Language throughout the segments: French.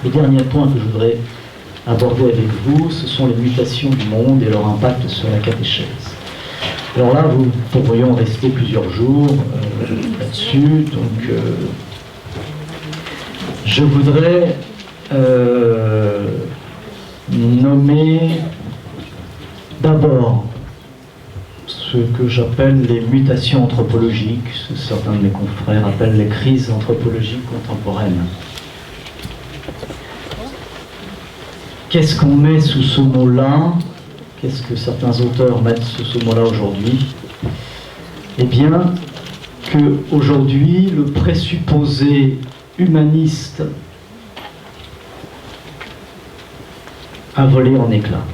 Le dernier point que je voudrais aborder avec vous, ce sont les mutations du monde et leur impact sur la catéchèse. Alors là, nous pourrions rester plusieurs jours là-dessus, donc je voudrais nommer d'abord ce que j'appelle les mutations anthropologiques, ce que certains de mes confrères appellent les crises anthropologiques contemporaines. Qu'est-ce qu'on met sous ce mot-là? Qu'est-ce que certains auteurs mettent sous ce mot-là aujourd'hui? Eh bien, qu'aujourd'hui, le présupposé humaniste a volé en éclats.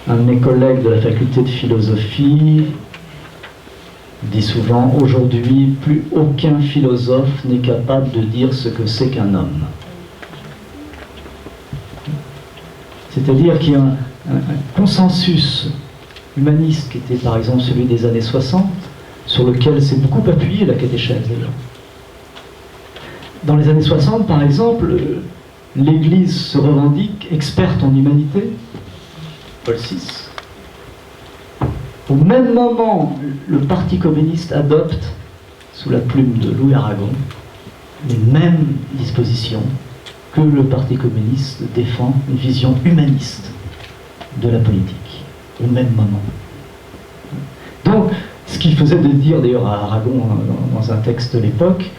Un de mes collègues de la faculté de philosophie dit souvent, aujourd'hui, plus aucun philosophe n'est capable de dire ce que c'est qu'un homme. C'est-à-dire qu'il y a un consensus humaniste qui était par exemple celui des années 60, sur lequel s'est beaucoup appuyé la catéchèse d'ailleurs. Dans les années 60, par exemple, l'Église se revendique experte en humanité, Paul VI. Au même moment, le Parti communiste adopte, sous la plume de Louis Aragon, les mêmes dispositions que le Parti communiste défend une vision humaniste de la politique, au même moment. Donc, ce qu'il faisait de dire d'ailleurs à Aragon dans un texte de l'époque,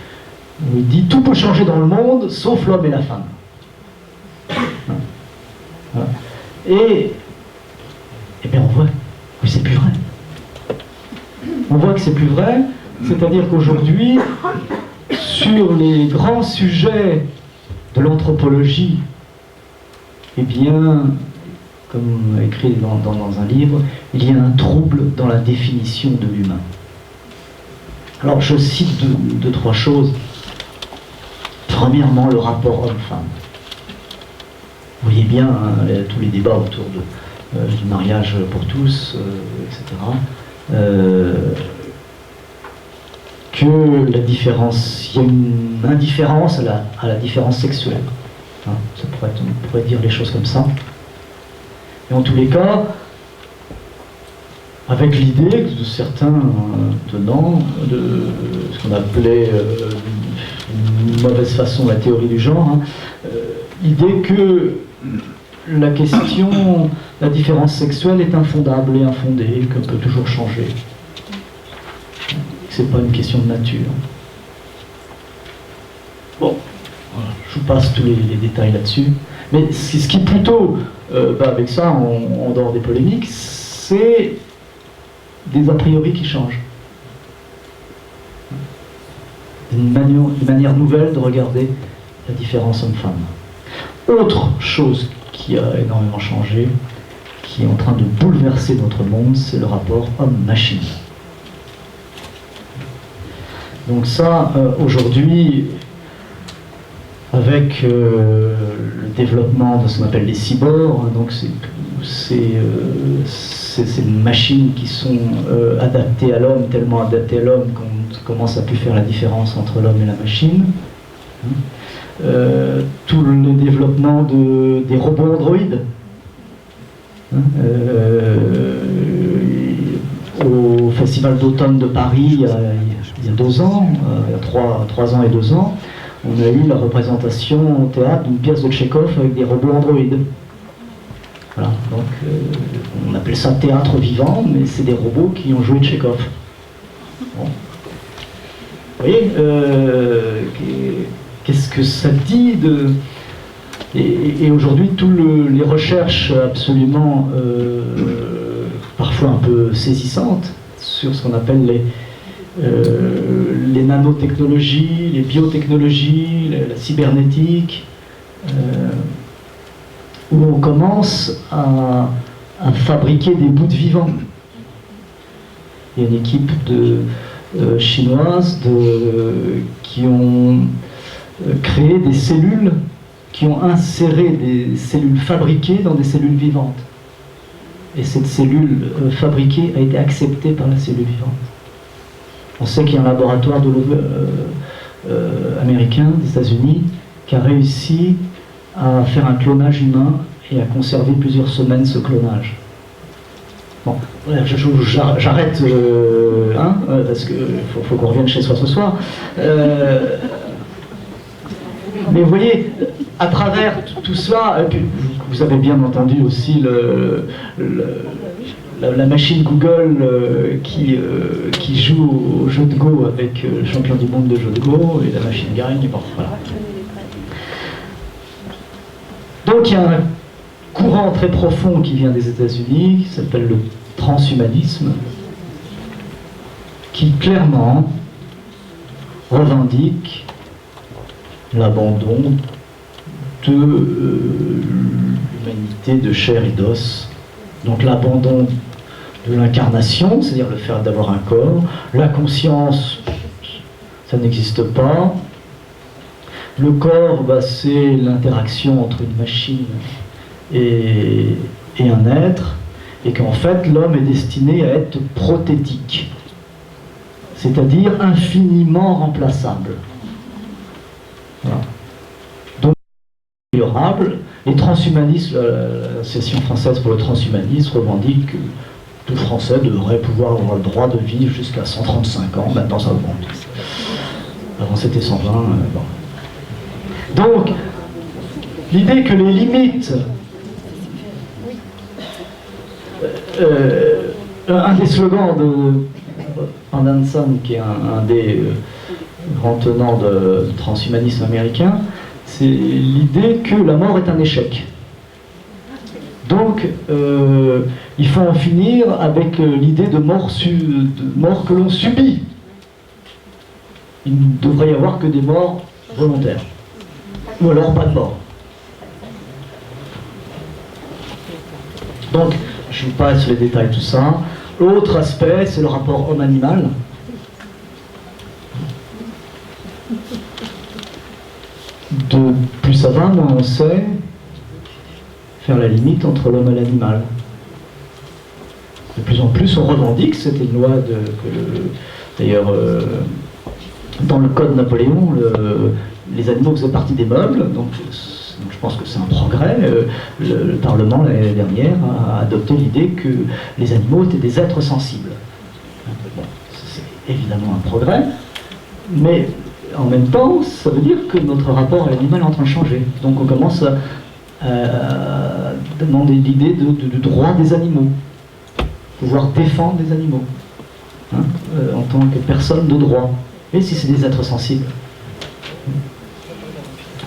où il dit « Tout peut changer dans le monde, sauf l'homme et la femme ». Voilà. Et bien on voit que c'est plus vrai. On voit que c'est plus vrai, c'est-à-dire qu'aujourd'hui, sur les grands sujets de l'anthropologie, eh bien, comme écrit dans un livre, il y a un trouble dans la définition de l'humain. Alors je cite deux, trois choses. Premièrement, le rapport homme-femme. Vous voyez bien tous les débats autour du mariage pour tous, etc. Que la différence, il y a une indifférence à la différence sexuelle. Hein, on pourrait dire les choses comme ça. Et en tous les cas, avec l'idée de certains tenants de ce qu'on appelait d'une mauvaise façon la théorie du genre, hein, l'idée que la question, la différence sexuelle est infondable et infondée, qu'on peut toujours changer. C'est pas une question de nature. Bon, voilà, je vous passe tous les détails là-dessus. Mais ce qui est plutôt, avec ça, en dehors des polémiques, c'est des a priori qui changent. Une manière nouvelle de regarder la différence homme-femme. Autre chose qui a énormément changé, qui est en train de bouleverser notre monde, c'est le rapport homme-machine. Donc ça, aujourd'hui, avec le développement de ce qu'on appelle les cyborgs, donc c'est machines qui sont adaptées à l'homme, tellement adaptées à l'homme qu'on commence à plus faire la différence entre l'homme et la machine. Tout le développement des robots androïdes. Au Festival d'automne de Paris, il y a 2 ans, il y a 3 ans et 2 ans, on a eu la représentation au théâtre d'une pièce de Tchekhov avec des robots androïdes. Voilà, donc on appelle ça théâtre vivant, mais c'est des robots qui ont joué Tchekhov. Bon. Vous voyez, qu'est-ce que ça dit de... Et aujourd'hui, toutes les recherches absolument, parfois un peu saisissantes, sur ce qu'on appelle les nanotechnologies, les biotechnologies, la cybernétique, où on commence à fabriquer des bouts de vivants. Il y a une équipe chinoise qui ont créé des cellules, qui ont inséré des cellules fabriquées dans des cellules vivantes. Et cette cellule fabriquée a été acceptée par la cellule vivante. On sait qu'il y a un laboratoire américain des États-Unis qui a réussi à faire un clonage humain et à conserver plusieurs semaines ce clonage. Bon, voilà, j'arrête, parce qu'il faut qu'on revienne chez soi ce soir. Mais vous voyez, à travers tout cela, vous avez bien entendu aussi la machine Google qui joue au jeu de Go avec le champion du monde de jeu de Go, et la machine gagne, bon, voilà. Donc il y a un courant très profond qui vient des États-Unis, qui s'appelle le transhumanisme, qui clairement revendique l'abandon de l'humanité de chair et d'os. Donc l'abandon de l'incarnation, c'est-à-dire le fait d'avoir un corps. La conscience, ça n'existe pas. Le corps, c'est l'interaction entre une machine et un être, et qu'en fait l'homme est destiné à être prothétique, c'est-à-dire infiniment remplaçable. Voilà. Donc, améliorable. Les transhumanistes, l'Association française pour le transhumanisme revendique que tout Français devrait pouvoir avoir le droit de vivre jusqu'à 135 ans. Maintenant, ça augmente. Avant, c'était 120. Bon. Donc, l'idée que les limites... un des slogans de Anderson, qui est un des grands tenants du transhumanisme américain, c'est l'idée que la mort est un échec. Donc, il faut en finir avec l'idée de mort que l'on subit. Il ne devrait y avoir que des morts volontaires. Ou alors pas de mort. Donc, je vous passe les détails, tout ça. L'autre aspect, c'est le rapport homme-animal. Plus ça va, moins on sait faire la limite entre l'homme et l'animal. De plus en plus, on revendique, c'était une loi d'ailleurs, dans le code Napoléon, les animaux faisaient partie des meubles, donc je pense que c'est un progrès. Le Parlement, l'année dernière, a adopté l'idée que les animaux étaient des êtres sensibles. Bon, c'est évidemment un progrès, mais en même temps, ça veut dire que notre rapport à l'animal est en train de changer. Donc on commence à demander l'idée du droit des animaux, pouvoir défendre les animaux, en tant que personne de droit, et si c'est des êtres sensibles.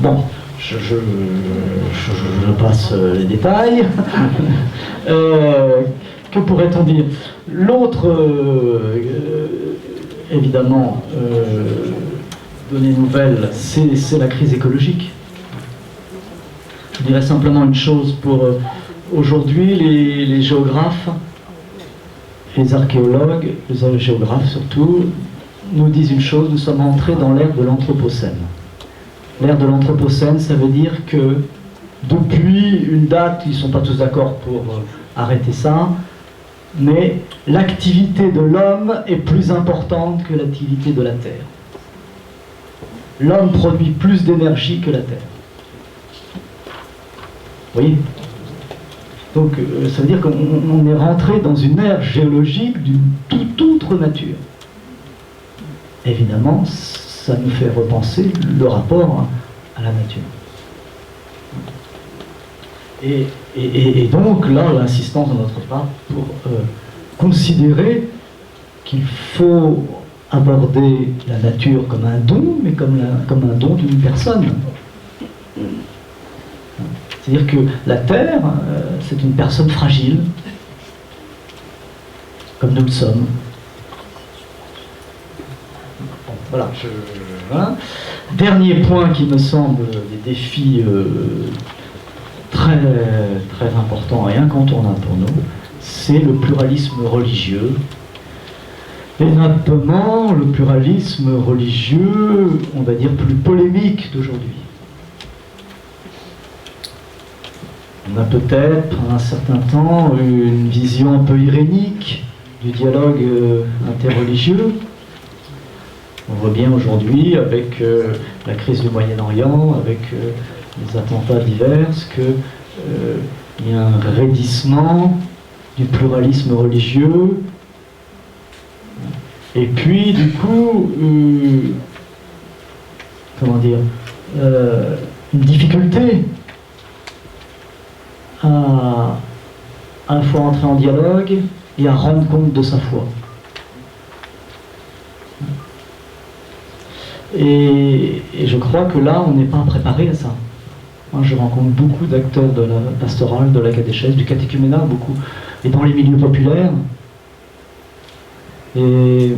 Bon, je passe les détails. Que pourrait-on dire? L'autre, évidemment, donnée nouvelle, c'est la crise écologique. Je dirais simplement une chose pour aujourd'hui, les géographes, les archéologues, les géographes surtout, nous disent une chose: nous sommes entrés dans l'ère de l'Anthropocène. L'ère de l'Anthropocène, ça veut dire que depuis une date, ils ne sont pas tous d'accord pour arrêter ça, mais l'activité de l'homme est plus importante que l'activité de la Terre. L'homme produit plus d'énergie que la Terre. Vous voyez? Donc ça veut dire qu'on est rentré dans une ère géologique d'une toute autre nature. Évidemment, ça nous fait repenser le rapport à la nature. Et donc là, l'insistance de notre part pour considérer qu'il faut aborder la nature comme un don, mais comme un don d'une personne. C'est-à-dire que la Terre, c'est une personne fragile, comme nous le sommes. Bon, voilà, voilà. Dernier point qui me semble des défis très, très importants et incontournables pour nous, c'est le pluralisme religieux. Et notamment le pluralisme religieux, on va dire, plus polémique d'aujourd'hui. On a peut-être, pendant un certain temps, une vision un peu irénique du dialogue interreligieux. On voit bien aujourd'hui, avec la crise du Moyen-Orient, avec les attentats divers, qu'il y a un raidissement du pluralisme religieux. Et puis, du coup, comment dire, une difficulté à la fois entrer en dialogue et à rendre compte de sa foi. Et je crois que là, on n'est pas préparé à ça. Moi, je rencontre beaucoup d'acteurs de la pastorale, de la catéchèse, du catéchuménat, beaucoup, et dans les milieux populaires. Et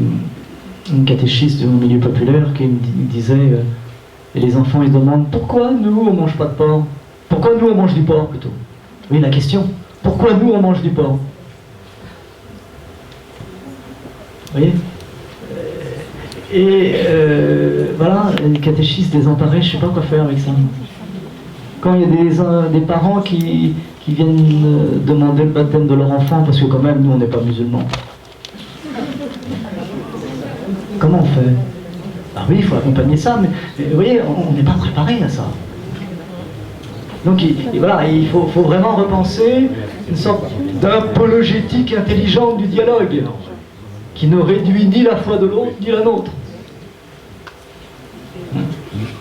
une catéchiste de mon milieu populaire qui me disait, et les enfants ils demandent pourquoi nous on mange pas de porc, pourquoi nous on mange du porc plutôt. Oui, la question, pourquoi nous on mange du porc. Vous voyez. Et voilà, les catéchistes désemparés, je ne sais pas quoi faire avec ça. Quand il y a des parents qui viennent demander le baptême de leur enfant, parce que quand même, nous, on n'est pas musulmans. Comment on fait? Ah oui, il faut accompagner ça, mais vous voyez, on n'est pas préparé à ça. Donc voilà, il faut vraiment repenser une sorte d'apologétique intelligente du dialogue, qui ne réduit ni la foi de l'autre, ni la nôtre.